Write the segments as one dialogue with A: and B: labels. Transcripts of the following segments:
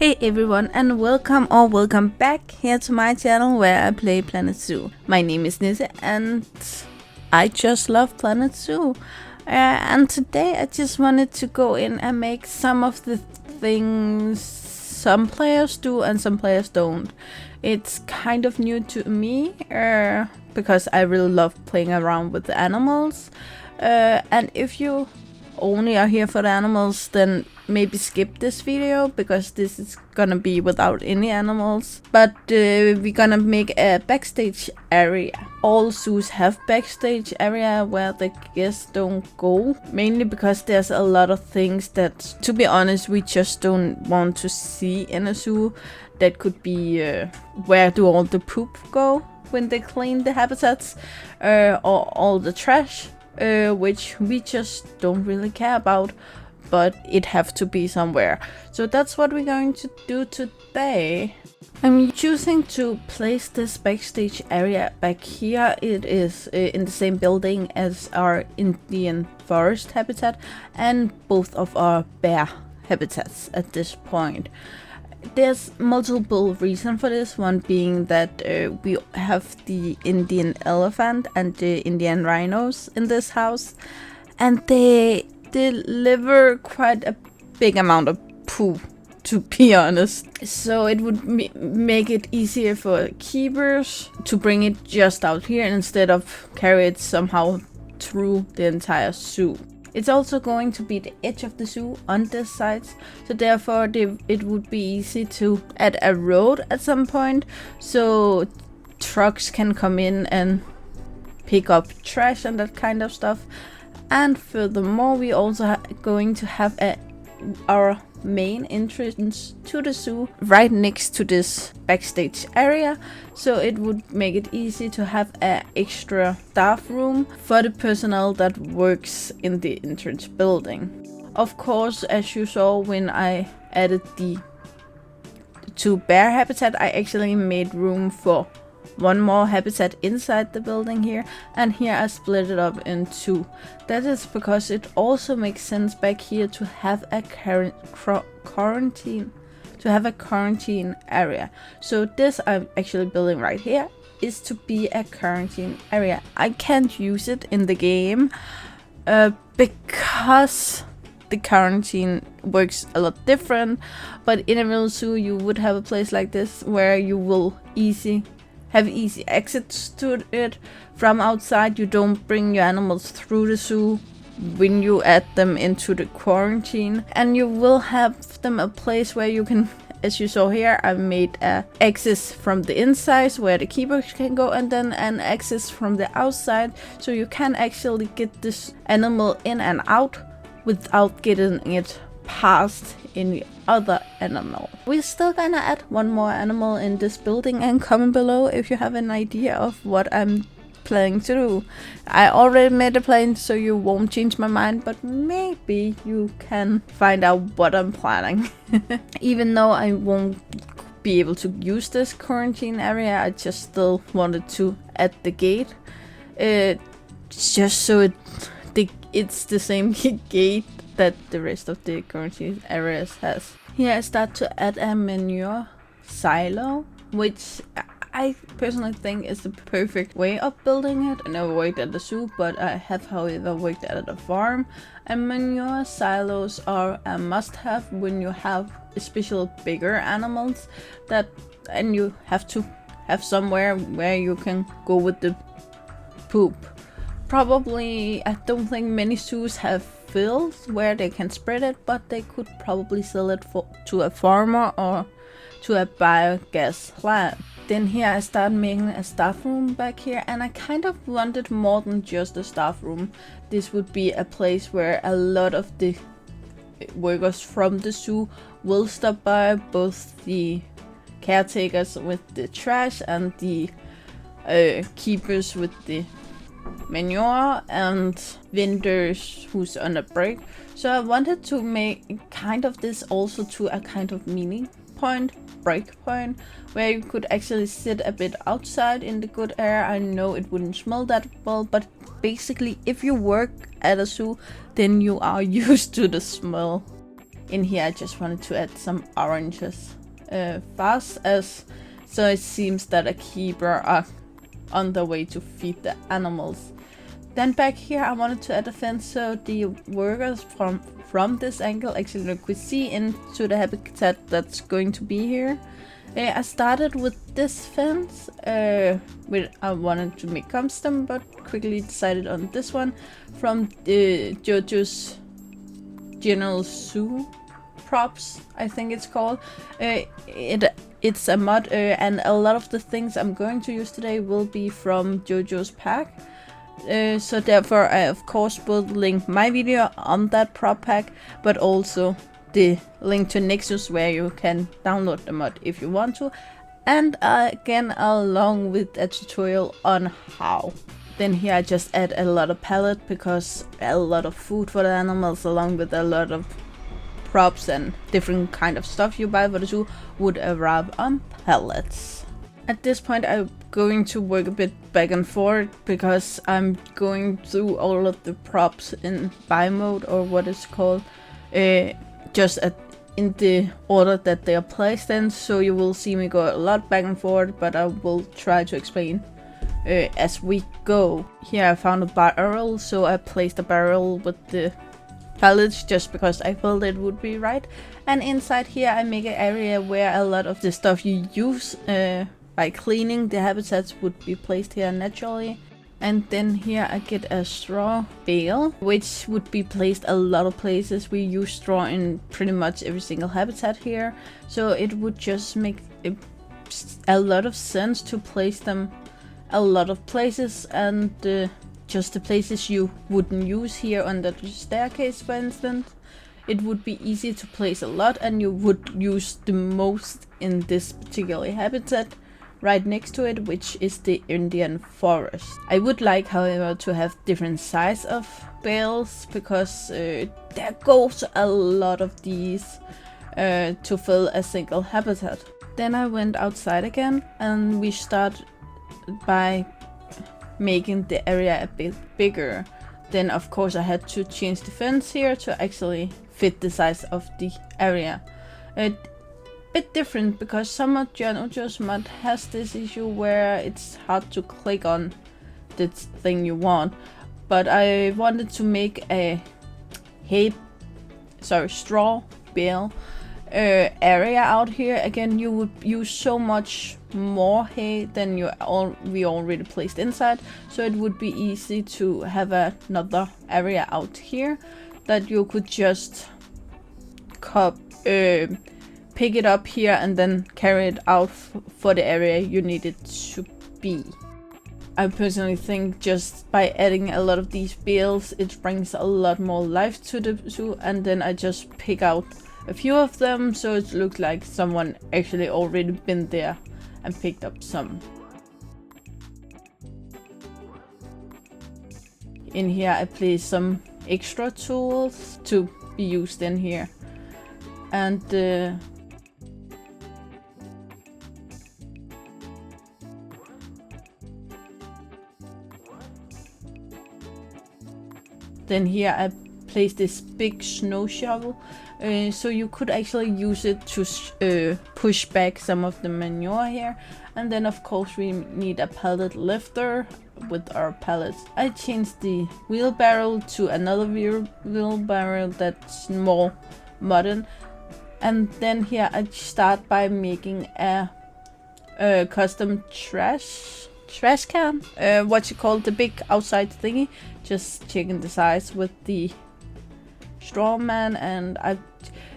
A: Hey everyone, and welcome back here to my channel where I play Planet Zoo. My name is Nisse and I just love Planet Zoo. And today I just wanted to go in and make some of the things some players do and some players don't. It's kind of new to me because I really love playing around with the animals. And if you only are here for the animals, then maybe skip this video because this is gonna be without any animals. But we're gonna make a backstage area. All zoos have backstage area where the guests don't go, mainly because there's a lot of things that, to be honest, we just don't want to see in a zoo. That could be where do all the poop go when they clean the habitats, or all the trash, which we just don't really care about, but it have to be somewhere. So that's what we're going to do today. I'm choosing to place this backstage area back here. It is in the same building as our Indian forest habitat and both of our bear habitats at this point. There's multiple reasons for this, one being that we have the Indian elephant and the Indian rhinos in this house, and they deliver quite a big amount of poo, to be honest. So it would make it easier for keepers to bring it just out here instead of carry it somehow through the entire zoo. It's also going to be the edge of the zoo on this side, so therefore it would be easy to add a road at some point so trucks can come in and pick up trash and that kind of stuff. And furthermore, we also going to have our main entrance to the zoo right next to this backstage area, so it would make it easy to have an extra staff room for the personnel that works in the entrance building. Of course, as you saw when I added the two bear habitat, I actually made room for one more habitat inside the building here, and here I split it up in two. That is because it also makes sense back here to have a quarantine area. So this I'm actually building right here is to be a quarantine area. I can't use it in the game because the quarantine works a lot different, but in a real zoo you would have a place like this where you will have easy access to it from outside. You don't bring your animals through the zoo when you add them into the quarantine, and you will have them a place where you can, as you saw here, I made a access from the inside where the keepers can go, and then an access from the outside, so you can actually get this animal in and out without getting it past any other animal. We're still gonna add one more animal in this building, and comment below if you have an idea of what I'm planning to do. I already made a plan, so you won't change my mind, but maybe you can find out what I'm planning. Even though I won't be able to use this quarantine area, I just still wanted to add the gate, just so it's the same gate that the rest of the quarantine areas has. Here I start to add a manure silo, which I personally think is the perfect way of building it. I never worked at the zoo, but I have however worked at a farm, and manure silos are a must-have when you have especially bigger animals and you have to have somewhere where you can go with the poop. Probably, I don't think many zoos have fields where they can spread it, but they could probably sell it to a farmer or to a biogas plant. Then here I start making a staff room back here, and I kind of wanted more than just a staff room. This would be a place where a lot of the workers from the zoo will stop by, both the caretakers with the trash and the keepers with the manure and vendors who's on a break. So I wanted to make kind of this also to a kind of break point, where you could actually sit a bit outside in the good air. I know it wouldn't smell that well, but basically if you work at a zoo, then you are used to the smell. in here I just wanted to add some oranges fast, as so it seems that a keeper are on the way to feed the animals. Then back here I wanted to add a fence so the workers from this angle actually could see into the habitat that's going to be here. I started with this fence, I wanted to make custom, but quickly decided on this one from the JoJo's General Zoo props, I think it's called. It's a mod, and a lot of the things I'm going to use today will be from JoJo's pack. So therefore I of course will link my video on that prop pack, but also the link to Nexus where you can download the mod if you want to, and again along with a tutorial on how. Then here I just add a lot of pallet because a lot of food for the animals along with a lot of props and different kind of stuff you buy for the zoo would arrive on pallets. At this point I'm going to work a bit back and forth because I'm going through all of the props in buy mode, or what it's called, just in the order that they are placed in, so you will see me go a lot back and forth, but I will try to explain as we go. Here I found a barrel, so I placed a barrel with the pallets just because I felt it would be right, and inside here I make an area where a lot of the stuff you use by cleaning the habitats would be placed here naturally. And then here I get a straw bale, which would be placed a lot of places. We use straw in pretty much every single habitat here, so it would just make a lot of sense to place them a lot of places, and just the places you wouldn't use here on the staircase, for instance, it would be easy to place a lot, and you would use the most in this particular habitat right next to it, which is the Indian forest. I would like, however, to have different size of bales because there goes a lot of these to fill a single habitat. Then I went outside again, and we start by making the area a bit bigger. Then of course I had to change the fence here to actually fit the size of the area. Bit different because some of JoJo's mod has this issue where it's hard to click on the thing you want, but I wanted to make a straw bale area out here. Again, you would use so much more hay than we already placed inside, so it would be easy to have another area out here that you could just pick it up here and then carry it out for the area you need it to be. I personally think just by adding a lot of these bales it brings a lot more life to the zoo, and then I just pick out a few of them so it looks like someone actually already been there and picked up some. In here I place some extra tools to be used in here, and then here I placed this big snow shovel, so you could actually use it to push back some of the manure here. And then of course we need a pallet lifter with our pallets. I changed the wheelbarrow to another wheelbarrow that's more modern. And then here I start by making a custom trash can, what you call the big outside thingy, just checking the size with the straw man. And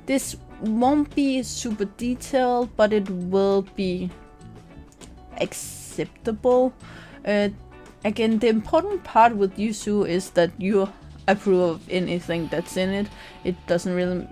A: this won't be super detailed, but it will be acceptable. Again, the important part with Yuzu is that you approve of anything that's in it. It doesn't really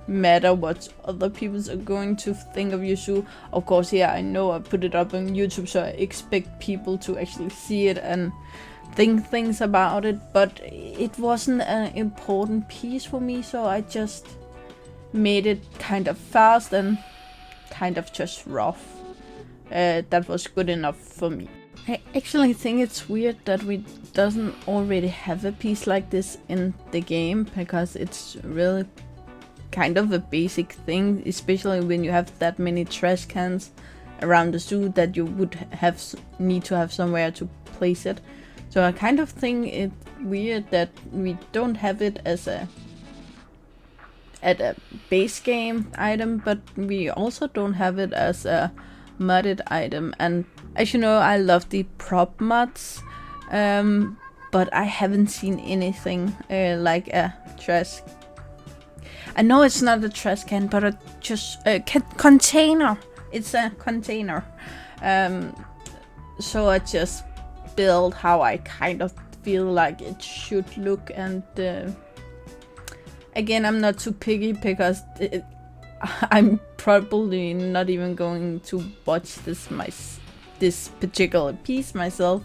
A: matter what other people are going to think of Yuzu. Of course, yeah, I know I put it up on YouTube, so I expect people to actually see it and think things about it, but it wasn't an important piece for me, so I just made it kind of fast and kind of just rough. That was good enough for me. I actually think it's weird that we doesn't already have a piece like this in the game, because it's really kind of a basic thing, especially when you have that many trash cans around the zoo that you would need to have somewhere to place it. So I kind of think it's weird that we don't have it as a base game item, but we also don't have it as a modded item. And as you know, I love the prop mods, but I haven't seen anything like a trash. I know it's not a trash can, but a container. It's a container. So I just build how I kind of feel like it should look, and again, I'm not too picky because I'm probably not even going to watch this particular piece myself.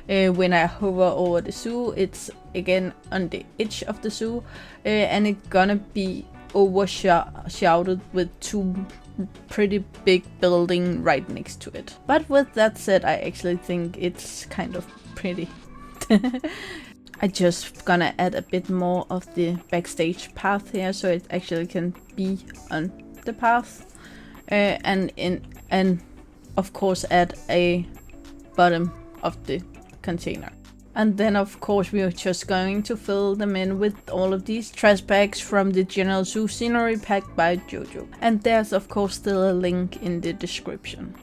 A: When I hover over the zoo, it's again on the edge of the zoo, and it's gonna be overshadowed with two pretty big building right next to it. But with that said, I actually think it's kind of pretty. I just gonna add a bit more of the backstage path here, so it actually can be on the path, and of course add a bottom of the container. And then of course we are just going to fill them in with all of these trash bags from the General Zoo Scenery Pack by Jojo. And there's of course still a link in the description.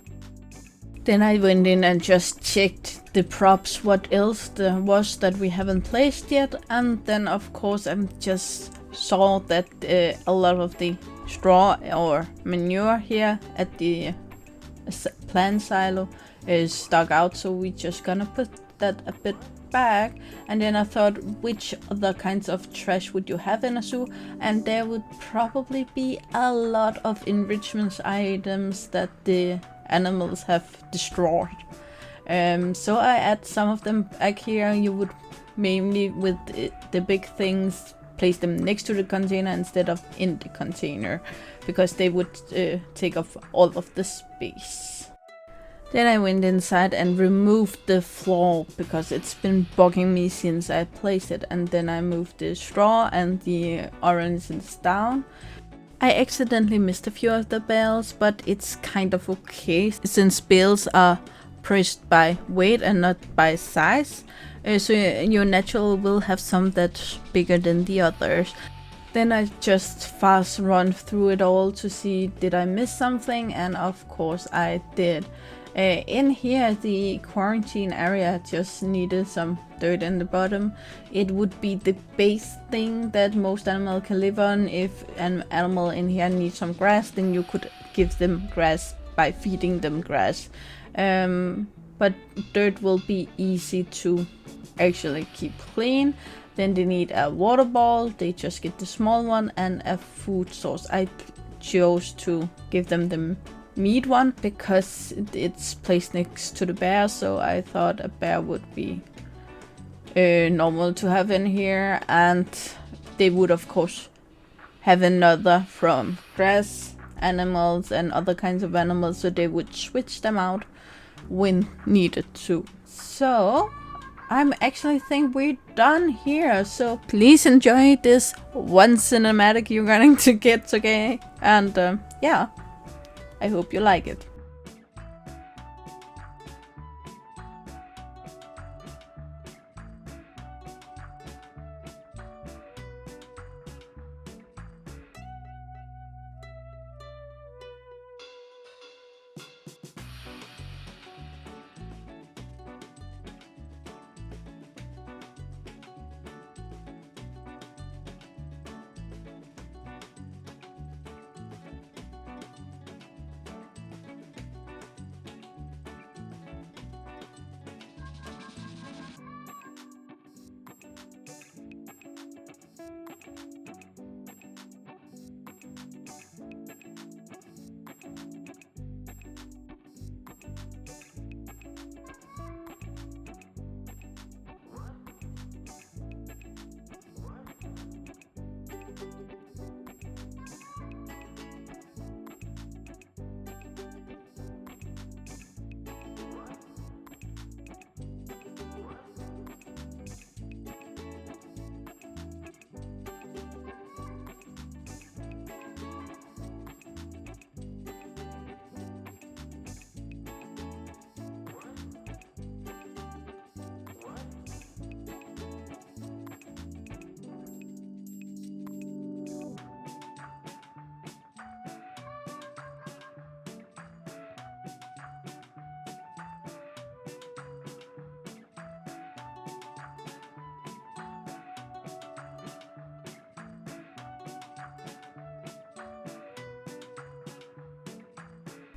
A: Then I went in and just checked the props, what else there was that we haven't placed yet. And then of course I just saw that a lot of the straw or manure here at the plant silo is stuck out. So we just gonna put that a bit back. And then I thought, which other kinds of trash would you have in a zoo? And there would probably be a lot of enrichment items that the animals have destroyed. So I add some of them back here. You would mainly, with the big things, place them next to the container instead of in the container, because they would take up all of the space. Then I went inside and removed the floor because it's been bugging me since I placed it. And then I moved the straw and the oranges down. I accidentally missed a few of the bales, but it's kind of okay since bales are priced by weight and not by size. So your natural will have some that's bigger than the others. Then I just fast run through it all to see did I miss something, and of course I did. In here, the quarantine area just needed some dirt in the bottom. It would be the base thing that most animals can live on. If an animal in here needs some grass, then you could give them grass by feeding them grass. But dirt will be easy to actually keep clean. Then they need a water ball, they just get the small one, and a food source. I chose to give them the meat one because it's placed next to the bear, so I thought a bear would be normal to have in here, and they would of course have another from grass animals and other kinds of animals, so they would switch them out when needed to. So I'm actually think we're done here, so please enjoy this one cinematic you're going to get, okay? And yeah, I hope you like it.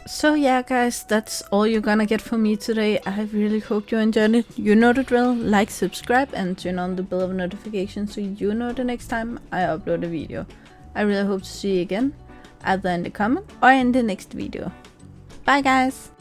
A: So yeah guys, that's all you're gonna get from me today. I really hope you enjoyed it. You know the drill, like, subscribe and turn on the bell of notification so you know the next time I upload a video. I really hope to see you again, either in the comment or in the next video. Bye guys!